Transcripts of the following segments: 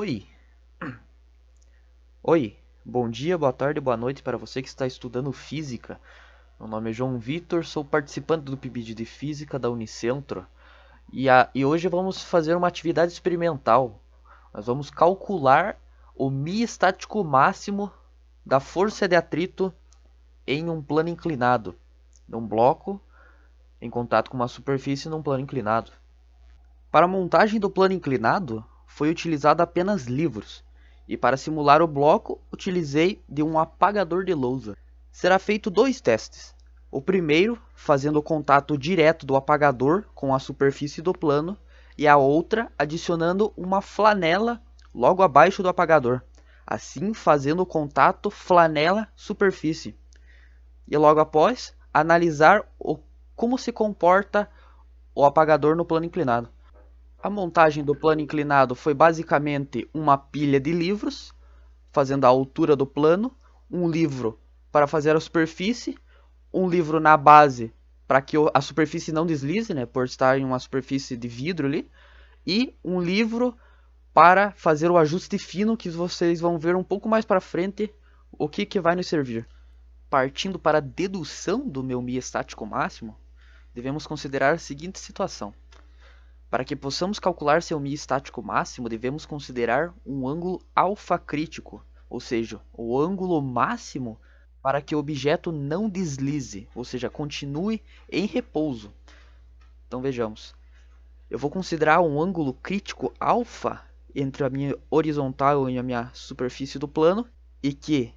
Oi, oi, bom dia, boa tarde, boa noite para você que está estudando física. Meu nome é João Vitor, sou participante do PIBID de Física da Unicentro e hoje vamos fazer uma atividade experimental. Nós vamos calcular o mi estático máximo da força de atrito em um plano inclinado, num bloco em contato com uma superfície num plano inclinado. Para a montagem do plano inclinado, foi utilizado apenas livros, e para simular o bloco, utilizei de um apagador de lousa. Será feito dois testes. O primeiro, fazendo o contato direto do apagador com a superfície do plano, e a outra, adicionando uma flanela logo abaixo do apagador, assim fazendo o contato flanela-superfície. E logo após, analisar como se comporta o apagador no plano inclinado. A montagem do plano inclinado foi basicamente uma pilha de livros, fazendo a altura do plano, um livro para fazer a superfície, um livro na base para que a superfície não deslize, né, por estar em uma superfície de vidro ali, e um livro para fazer o ajuste fino, que vocês vão ver um pouco mais para frente o que vai nos servir. Partindo para a dedução do meu mi estático máximo, devemos considerar a seguinte situação. Para que possamos calcular seu mi estático máximo, devemos considerar um ângulo alfa crítico, ou seja, o ângulo máximo para que o objeto não deslize, ou seja, continue em repouso. Então vejamos, eu vou considerar um ângulo crítico alfa entre a minha horizontal e a minha superfície do plano, e que,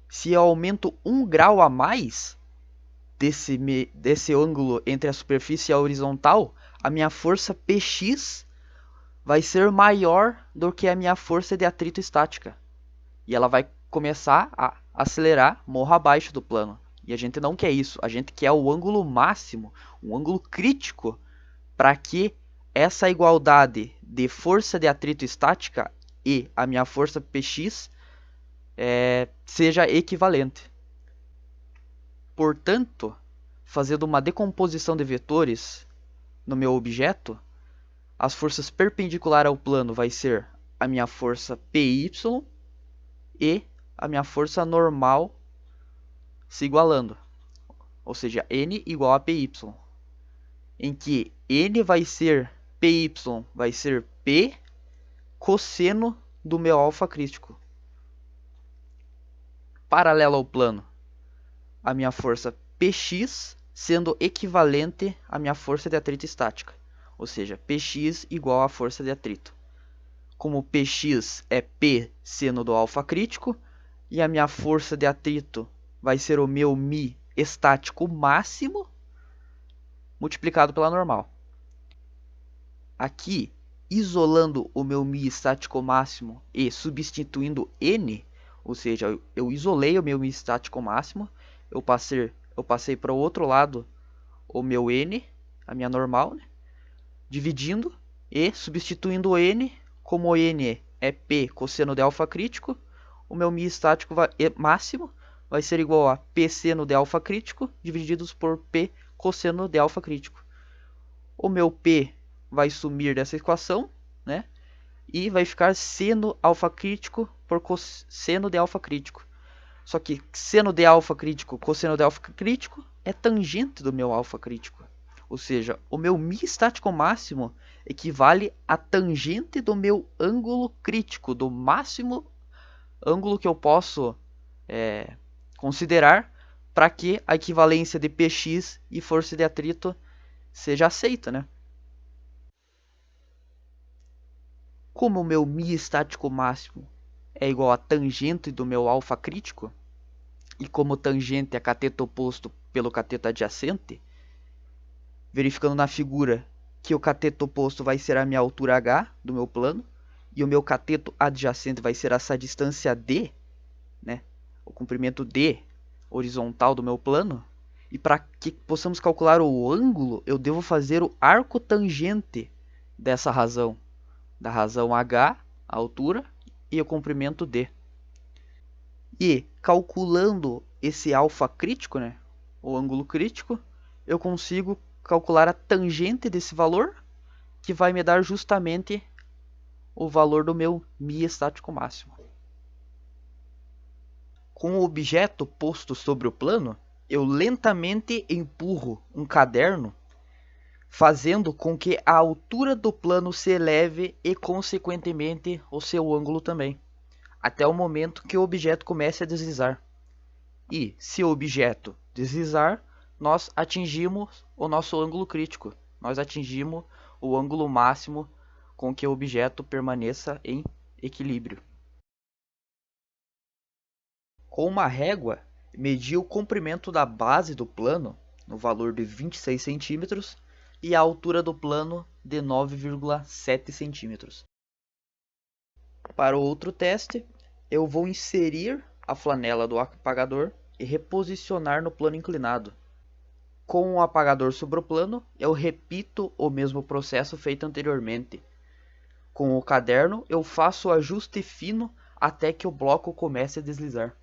se eu aumento 1 grau a mais desse ângulo entre a superfície e a horizontal, a minha força Px vai ser maior do que a minha força de atrito estática. E ela vai começar a acelerar morro abaixo do plano. E a gente não quer isso. A gente quer o ângulo máximo, um ângulo crítico, para que essa igualdade de força de atrito estática e a minha força Px seja equivalente. Portanto, fazendo uma decomposição de vetores no meu objeto, as forças perpendiculares ao plano vai ser a minha força Py e a minha força normal se igualando, ou seja, N igual a Py, em que N vai ser Py vai ser P cosseno do meu alfa crítico. Paralelo ao plano, a minha força Px sendo equivalente à minha força de atrito estática, ou seja, Px igual à força de atrito. Como Px é P seno do alfa crítico, e a minha força de atrito vai ser o meu mi estático máximo multiplicado pela normal. Aqui, isolando o meu mi estático máximo e substituindo N, ou seja, eu isolei o meu mi estático máximo, eu passei para o outro lado o meu N, a minha normal, né? Dividindo e substituindo o N, como o N é P cosseno de alfa crítico, o meu mi estático máximo vai ser igual a P seno de alfa crítico divididos por P cosseno de alfa crítico. O meu P vai sumir dessa equação, né? E vai ficar seno alfa crítico por cosseno de alfa crítico. Só que seno de alfa crítico, cosseno de alfa crítico é tangente do meu alfa crítico. Ou seja, o meu mi estático máximo equivale à tangente do meu ângulo crítico, do máximo ângulo que eu posso considerar para que a equivalência de Px e força de atrito seja aceita, né? Como o meu mi estático máximo é igual a tangente do meu alfa crítico, e como tangente é cateto oposto pelo cateto adjacente, verificando na figura que o cateto oposto vai ser a minha altura h do meu plano, e o meu cateto adjacente vai ser essa distância d, né? O comprimento d horizontal do meu plano. E para que possamos calcular o ângulo, eu devo fazer o arco tangente dessa razão, da razão h, a altura, e o comprimento d. E calculando esse alfa crítico, né, o ângulo crítico, eu consigo calcular a tangente desse valor, que vai me dar justamente o valor do meu mi estático máximo. Com o objeto posto sobre o plano, eu lentamente empurro um caderno, fazendo com que a altura do plano se eleve e, consequentemente, o seu ângulo também, até o momento que o objeto comece a deslizar. E, se o objeto deslizar, nós atingimos o nosso ângulo crítico. Nós atingimos o ângulo máximo com que o objeto permaneça em equilíbrio. Com uma régua, medi o comprimento da base do plano, no valor de 26 centímetros, e a altura do plano de 9,7 centímetros. Para o outro teste, eu vou inserir a flanela do apagador e reposicionar no plano inclinado. Com o apagador sobre o plano, eu repito o mesmo processo feito anteriormente. Com o caderno, eu faço o ajuste fino até que o bloco comece a deslizar.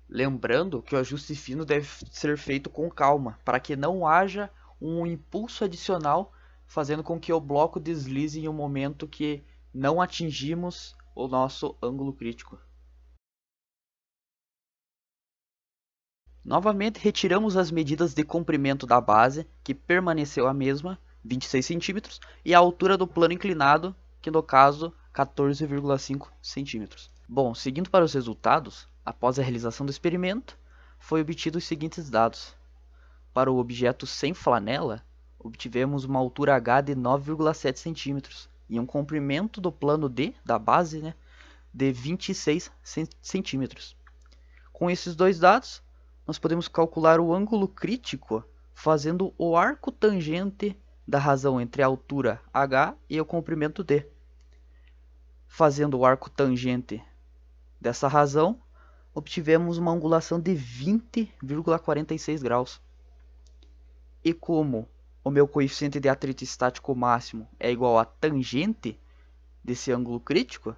Lembrando que o ajuste fino deve ser feito com calma, para que não haja um impulso adicional, fazendo com que o bloco deslize em um momento que não atingimos o nosso ângulo crítico. Novamente retiramos as medidas de comprimento da base, que permaneceu a mesma, 26 centímetros, e a altura do plano inclinado, que no caso 14,5 centímetros. Bom, seguindo para os resultados, após a realização do experimento, foi obtido os seguintes dados. Para o objeto sem flanela, obtivemos uma altura H de 9,7 centímetros e um comprimento do plano D, da base, de 26 centímetros. Com esses dois dados, nós podemos calcular o ângulo crítico fazendo o arco tangente da razão entre a altura H e o comprimento D. Fazendo o arco tangente dessa razão, obtivemos uma angulação de 20,46 graus. E como o meu coeficiente de atrito estático máximo é igual à tangente desse ângulo crítico,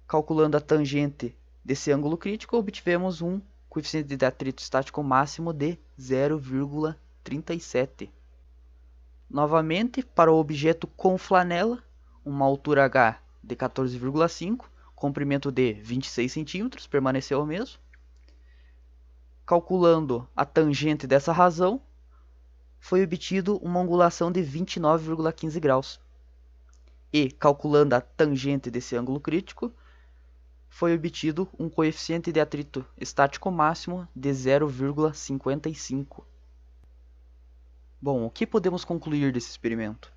calculando a tangente desse ângulo crítico, obtivemos um coeficiente de atrito estático máximo de 0,37. Novamente, para o objeto com flanela, uma altura H de 14,5, comprimento de 26 centímetros, permaneceu o mesmo. Calculando a tangente dessa razão, foi obtido uma angulação de 29,15 graus. E, calculando a tangente desse ângulo crítico, foi obtido um coeficiente de atrito estático máximo de 0,55. Bom, o que podemos concluir desse experimento?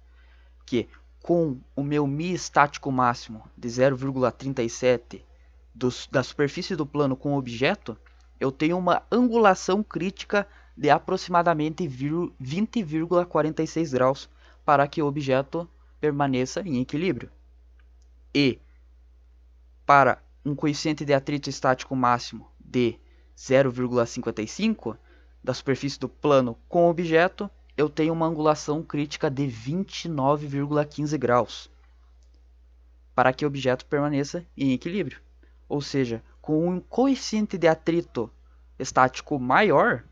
Que com o meu mi estático máximo de 0,37 da superfície do plano com o objeto, eu tenho uma angulação crítica de aproximadamente 20,46 graus para que o objeto permaneça em equilíbrio. E para um coeficiente de atrito estático máximo de 0,55 da superfície do plano com o objeto, eu tenho uma angulação crítica de 29,15 graus para que o objeto permaneça em equilíbrio. Ou seja, com um coeficiente de atrito estático maior,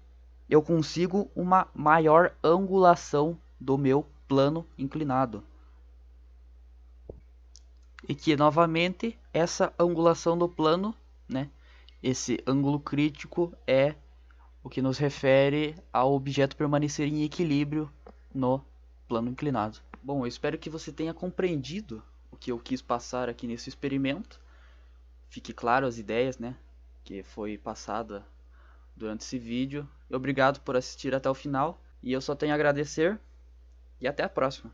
eu consigo uma maior angulação do meu plano inclinado. E que, novamente, essa angulação do plano, esse ângulo crítico é o que nos refere ao objeto permanecer em equilíbrio no plano inclinado. Bom, eu espero que você tenha compreendido o que eu quis passar aqui nesse experimento. Fique claro as ideias, que foi passada durante esse vídeo. Obrigado por assistir até o final. E eu só tenho a agradecer. E até a próxima.